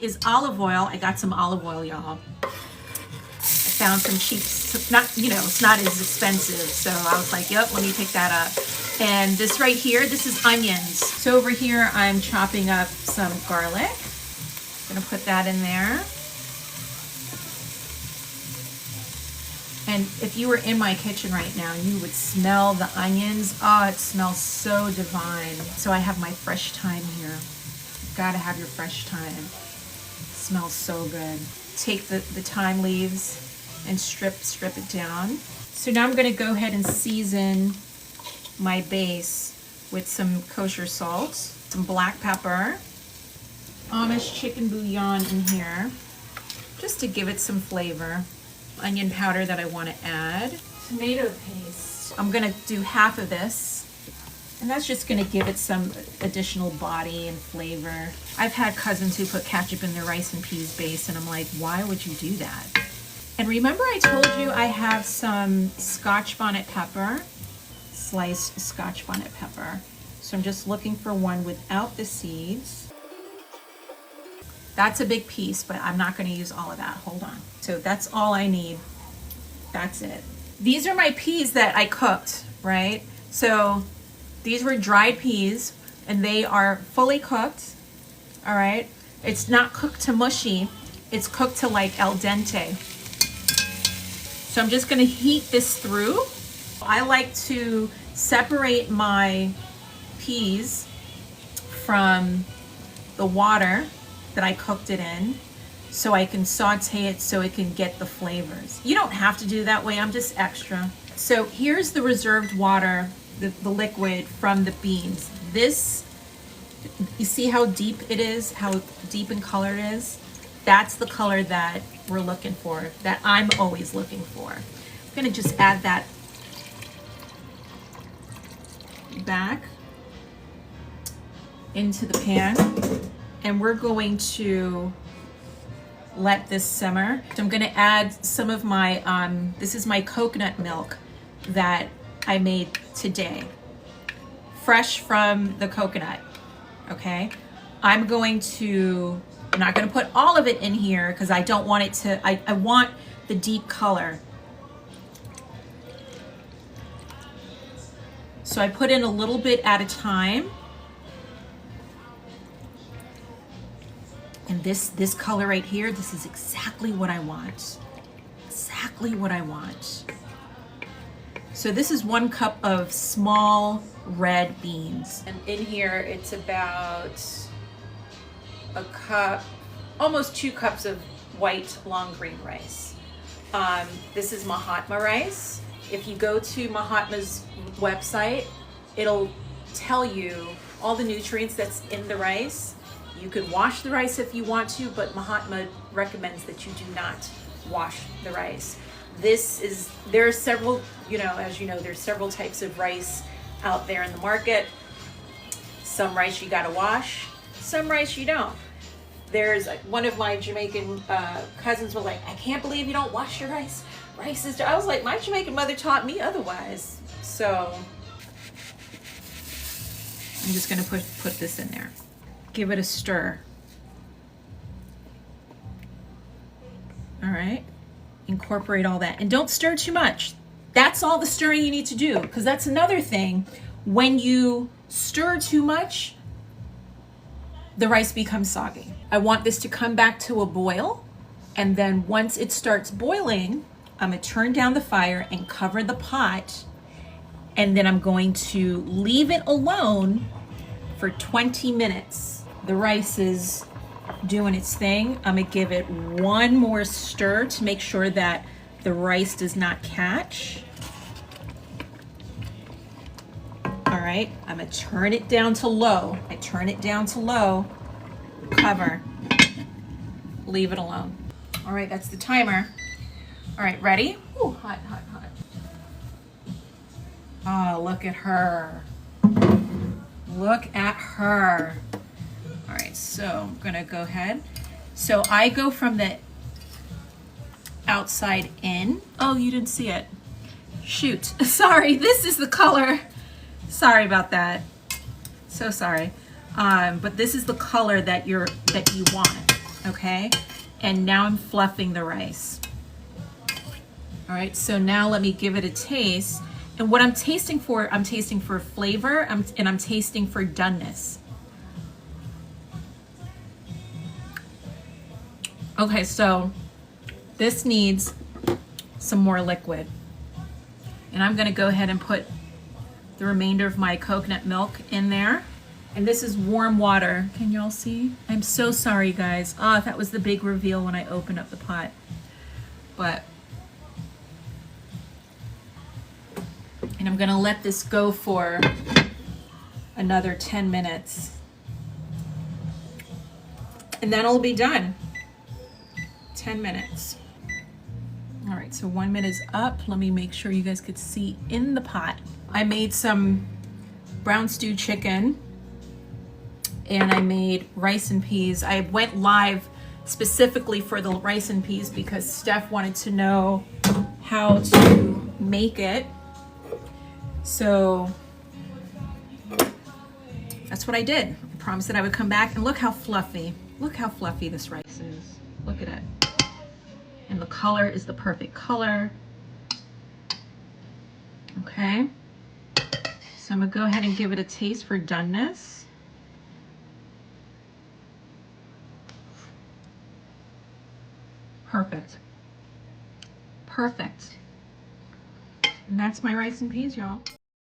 is olive oil. I got some olive oil, y'all. I found some cheap, not, you know, it's not as expensive. So I was like, yep, let me pick that up. And this right here, this is onions. So over here, I'm chopping up some garlic. I'm gonna put that in there. And if you were in my kitchen right now, you would smell the onions. Oh, it smells so divine. So I have my fresh thyme here. You've gotta have your fresh thyme. It smells so good. Take the thyme leaves and strip it down. So now I'm gonna go ahead and season my base with some kosher salt, some black pepper, Amish chicken bouillon in here, just to give it some flavor. Onion powder that I want to add. Tomato paste. I'm gonna do half of this, and that's just gonna give it some additional body and flavor. I've had cousins who put ketchup in their rice and peas base, and I'm like, why would you do that? And remember I told you I have some Scotch bonnet pepper, sliced Scotch bonnet pepper. So I'm just looking for one without the seeds. That's a big piece, but I'm not gonna use all of that, hold on. So that's all I need, that's it. These are my peas that I cooked, right? So these were dried peas and they are fully cooked, all right? It's not cooked to mushy, it's cooked to like al dente. So I'm just gonna heat this through. I like to separate my peas from the water that I cooked it in so I can saute it so it can get the flavors. You don't have to do that way, I'm just extra. So here's the reserved water, the liquid from the beans. This, you see how deep it is, how deep in color it is? That's the color that we're looking for, that I'm always looking for. I'm gonna just add that back into the pan, and we're going to let this simmer. So I'm gonna add some of my, this is my coconut milk that I made today, fresh from the coconut, okay? I'm not gonna put all of it in here because I don't want it to, I want the deep color. So I put in a little bit at a time. And this color right here, this is exactly what I want. Exactly what I want. So this is 1 cup of small red beans. And in here, it's about a cup, almost 2 cups of white long grain rice. This is Mahatma rice. If you go to Mahatma's website, it'll tell you all the nutrients that's in the rice. You could wash the rice if you want to, but Mahatma recommends that you do not wash the rice. There are several, as you know, there's several types of rice out there in the market. Some rice you gotta wash, some rice you don't. There's one of my Jamaican cousins were like, I can't believe you don't wash your rice. Rice is, I was like, my Jamaican mother taught me otherwise. So I'm just gonna put this in there. Give it a stir. All right, incorporate all that. And don't stir too much. That's all the stirring you need to do, because that's another thing. When you stir too much, the rice becomes soggy. I want this to come back to a boil, and then once it starts boiling, I'm gonna turn down the fire and cover the pot, and then I'm going to leave it alone for 20 minutes. The rice is doing its thing. I'm gonna give it 1 more stir to make sure that the rice does not catch. All right, I'm gonna turn it down to low. I turn it down to low, cover, leave it alone. All right, that's the timer. All right, ready? Ooh, hot, hot, hot. Oh, look at her. Look at her. All right, so I'm gonna go ahead. So I go from the outside in. Oh, you didn't see it. Shoot, sorry, this is the color. Sorry about that. So sorry. But this is the color that you want. Okay, and now I'm fluffing the rice. All right, so now let me give it a taste. And what I'm tasting for flavor, and I'm tasting for doneness. Okay, so this needs some more liquid. And I'm gonna go ahead and put the remainder of my coconut milk in there. And this is warm water. Can y'all see? I'm so sorry, guys. Ah, that was the big reveal when I opened up the pot. But, and I'm gonna let this go for another 10 minutes. And then it'll be done. 10 minutes. All right, so 1 minute is up. Let me make sure you guys could see in the pot. I made some brown stew chicken, and I made rice and peas. I went live specifically for the rice and peas because Steph wanted to know how to make it. So that's what I did. I promised that I would come back, and look how fluffy this rice is. Look at it. And the color is the perfect color. Okay. So I'm gonna go ahead and give it a taste for doneness. Perfect. Perfect. And that's my rice and peas, y'all.